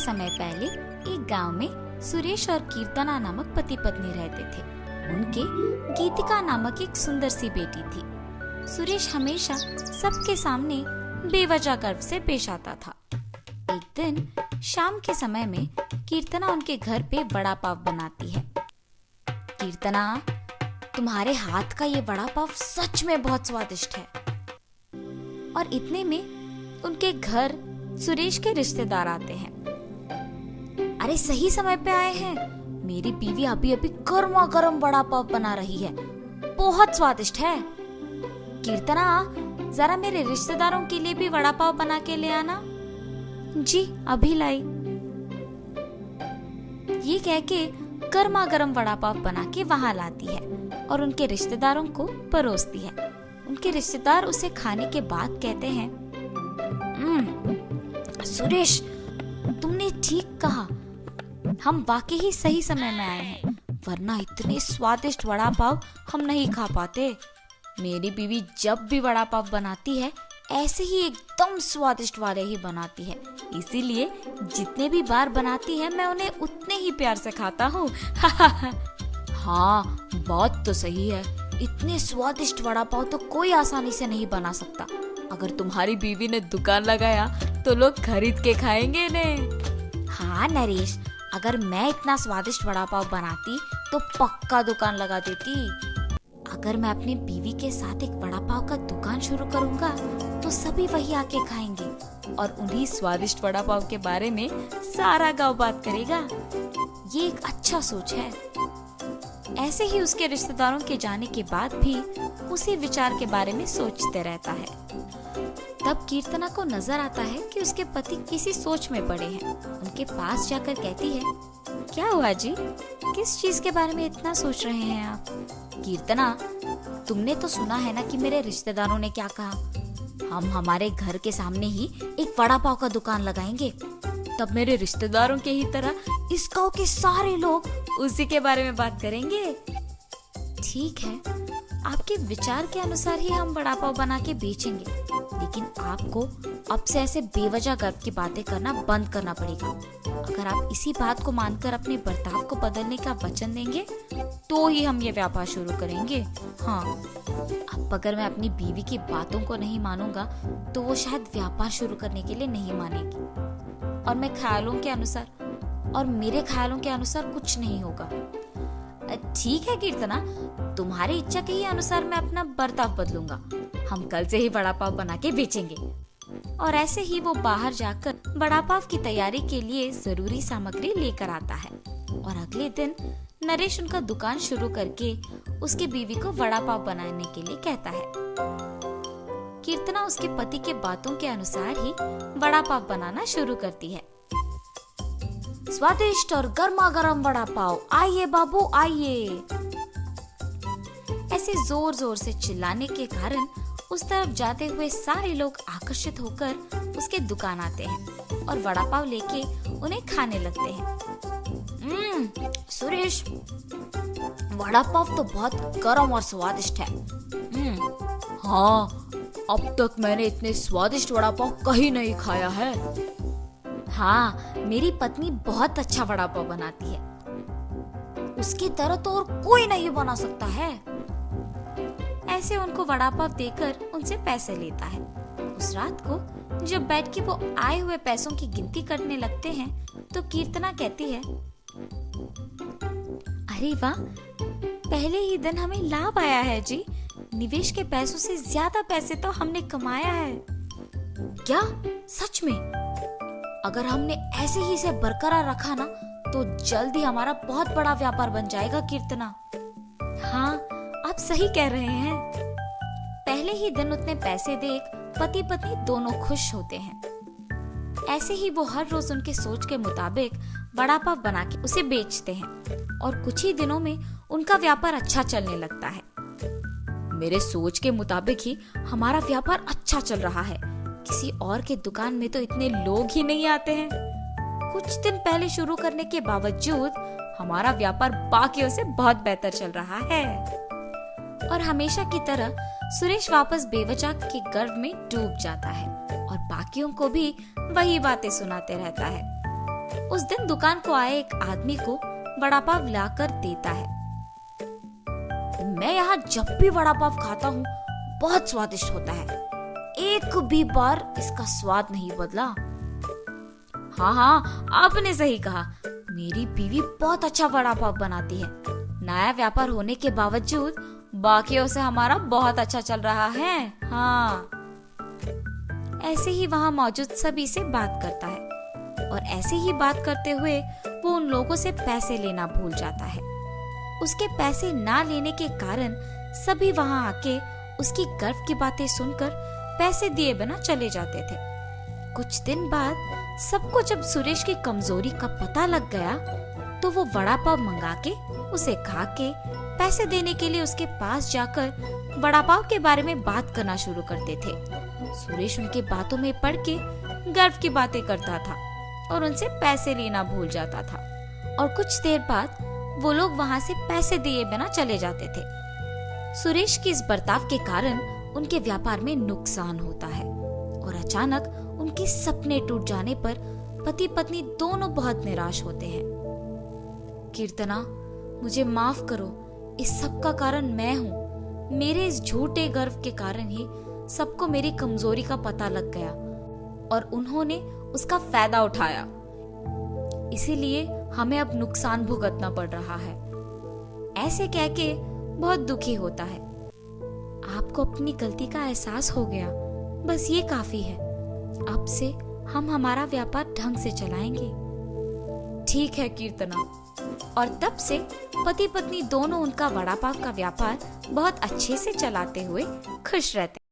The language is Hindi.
समय पहले एक गांव में सुरेश और कीर्तना नामक पति पत्नी रहते थे। उनके गीतिका नामक एक सुंदर सी बेटी थी। सुरेश हमेशा सबके सामने बेवजह गर्व से पेश आता था। एक दिन शाम के समय में कीर्तना उनके घर पे वड़ा पाव बनाती है। कीर्तना, तुम्हारे हाथ का ये वड़ा पाव सच में बहुत स्वादिष्ट है। और इतने में उनके घर सुरेश के रिश्तेदार आते हैं। अरे सही समय पे आए हैं, मेरी बीवी अभी अभी गर्मा गर्म वड़ा पाव बना रही है, बहुत स्वादिष्ट है। कीर्तना, जरा मेरे रिश्तेदारों के लिए भी वड़ा पाव बना के ले आना। जी अभी लाई। ये कह के गर्मा गर्म वड़ा पाव बना के वहां लाती है और उनके रिश्तेदारों को परोसती है। उनके रिश्तेदार उसे खाने के बाद कहते हैं, सुरेश, तुमने ठीक कहा, हम वाकई ही सही समय में आए हैं, वरना इतने स्वादिष्ट वड़ा पाव हम नहीं खा पाते। मेरी बीवी जब भी वड़ा पाव बनाती है ऐसे ही एकदम स्वादिष्ट वाले ही बनाती है, इसीलिए जितने भी बार बनाती है मैं उन्हें उतने ही प्यार से खाता हूँ। हाँ, बात तो सही है, इतने स्वादिष्ट वड़ा पाव तो कोई आसानी से नहीं बना सकता। अगर तुम्हारी बीवी ने दुकान लगाया तो लोग खरीद के खाएंगे इन्हें। हाँ नरेश, अगर मैं इतना स्वादिष्ट वड़ा पाव बनाती तो पक्का दुकान लगा देती। अगर मैं अपनी बीवी के साथ एक वड़ा पाव का दुकान शुरू करूंगा तो सभी वही आके खाएंगे और उन्हीं स्वादिष्ट वड़ा पाव के बारे में सारा गांव बात करेगा। ये एक अच्छा सोच है। ऐसे ही उसके रिश्तेदारों के जाने के बाद भी उसी विचार के बारे में सोचते रहता है। तब कीर्तना को नजर आता है कि उसके पति किसी सोच में पड़े हैं। उनके पास जाकर कहती है, क्या हुआ जी, किस चीज के बारे में इतना सोच रहे हैं आप? कीर्तना, तुमने तो सुना है ना कि मेरे रिश्तेदारों ने क्या कहा, हम हमारे घर के सामने ही एक वड़ा पाव का दुकान लगाएंगे। तब मेरे रिश्तेदारों के ही तरह इस गांव के सारे लोग उसी के बारे में बात करेंगे। ठीक है, आपके विचार के अनुसार ही हम वड़ा पाव बना के बेचेंगे, लेकिन आपको अब से ऐसे बेवजह गर्व की बातें करना बंद करना पड़ेगा। अगर आप इसी बात को मानकर अपने बर्ताव को बदलने का वचन देंगे तो ही हम ये व्यापार शुरू करेंगे। हाँ, अब अगर मैं अपनी बीवी की बातों को नहीं मानूंगा तो वो शायद व्यापार शुरू करने के लिए नहीं मानेगी और मेरे ख्यालों के अनुसार कुछ नहीं होगा। ठीक है कीर्तना, तुम्हारी इच्छा के ही अनुसार मैं अपना बर्ताव बदलूंगा। हम कल से ही वड़ा पाव बना के बेचेंगे। और ऐसे ही वो बाहर जाकर वड़ा पाव की तैयारी के लिए जरूरी सामग्री लेकर आता है और अगले दिन नरेश उनका दुकान शुरू करके उसके बीवी को वड़ा पाव बनाने के लिए कहता है। कीर्तना उसके पति के बातों के अनुसार ही वड़ा पाव बनाना शुरू करती है। स्वादिष्ट और गर्मा गर्म वड़ा पाव, आइए बाबू आइए। ऐसे जोर जोर से चिल्लाने के कारण उस तरफ जाते हुए सारे लोग आकर्षित होकर उसके दुकान आते हैं और वड़ा पाव लेके उन्हें खाने लगते हैं। सुरेश, वड़ा पाव तो बहुत गर्म और स्वादिष्ट है। हाँ, अब तक मैंने इतने स्वादिष्ट वड़ा पाव कहीं नहीं खाया है। हाँ, मेरी पत्नी बहुत अच्छा वड़ा पाव बनाती है, उसकी तरह तो और कोई नहीं बना सकता है। ऐसे उनको वड़ा पाव देकर उनसे पैसे लेता है। उस रात को जब बैठ के वो आए हुए पैसों की गिनती करने लगते हैं तो कीर्तना कहती है, अरे वाह, पहले ही दिन हमें लाभ आया है जी। निवेश के पैसों से ज्यादा पैसे तो हमने कमाया है। क्या सच में? अगर हमने ऐसे ही इसे बरकरार रखा ना तो जल्द ही हमारा बहुत बड़ा व्यापार बन जाएगा कीर्तना। हाँ, आप सही कह रहे हैं। पहले ही दिन उतने पैसे देख पति पत्नी दोनों खुश होते हैं। ऐसे ही वो हर रोज उनके सोच के मुताबिक वड़ा पाव बना के उसे बेचते हैं और कुछ ही दिनों में उनका व्यापार अच्छा चलने लगता है। मेरे सोच के मुताबिक ही हमारा व्यापार अच्छा चल रहा है, किसी और के दुकान में तो इतने लोग ही नहीं आते हैं। कुछ दिन पहले शुरू करने के बावजूद हमारा व्यापार बाकियों से बहुत बेहतर चल रहा है। और हमेशा की तरह सुरेश वापस बेवजह के गर्व में डूब जाता है और बाकियों को भी वही बातें सुनाते रहता है। उस दिन दुकान को आए एक आदमी को वड़ा पाव लाकर देता है। मैं यहाँ जब भी वड़ा पाव खाता हूँ बहुत स्वादिष्ट होता है, एक भी बार इसका स्वाद नहीं बदला। हाँ, आपने सही कहा, मेरी बीवी बहुत अच्छा वड़ा पाव बनाती है। नया व्यापार होने के बावजूद बाकियों से हमारा बहुत अच्छा चल रहा है। हाँ। ऐसे ही वहाँ मौजूद सभी से बात करता है और ऐसे ही बात करते हुए वो उन लोगों से पैसे लेना भूल जाता है। उसके पैसे ना लेने के कारण सभी वहाँ आके उसकी गर्व की बातें सुनकर पैसे दिए बिना चले जाते थे। कुछ दिन बाद सबको जब सुरेश की कमजोरी का पता लग गया तो वो वड़ा पाव मंगा के उसे खा के पैसे देने के लिए उसके पास जाकर वड़ा पाव के बारे में बात करना शुरू करते थे। सुरेश उनकी बातों में पड़ के गर्व की बातें करता था और उनसे पैसे लेना भूल जाता था और कुछ देर बाद वो लोग वहाँ से पैसे दिए बिना चले जाते थे। सुरेश के इस बर्ताव के कारण उनके व्यापार में नुकसान होता है और अचानक उनके सपने टूट जाने पर पति पत्नी दोनों बहुत निराश होते हैं। कीर्तना, मुझे माफ करो, इस सब का कारण मैं हूँ। मेरे इस झूठे गर्व के कारण ही सबको मेरी कमजोरी का पता लग गया और उन्होंने उसका फायदा उठाया। इसीलिए हमें अब नुकसान भुगतना पड़ रहा है। ऐसे कह के बहुत दुखी होता है। आपको अपनी गलती का एहसास हो गया, बस ये काफी है। अब से हम हमारा व्यापार ढंग से चलाएंगे। ठीक है कीर्तना। और तब से पति पत्नी दोनों उनका वड़ा पाव का व्यापार बहुत अच्छे से चलाते हुए खुश रहते।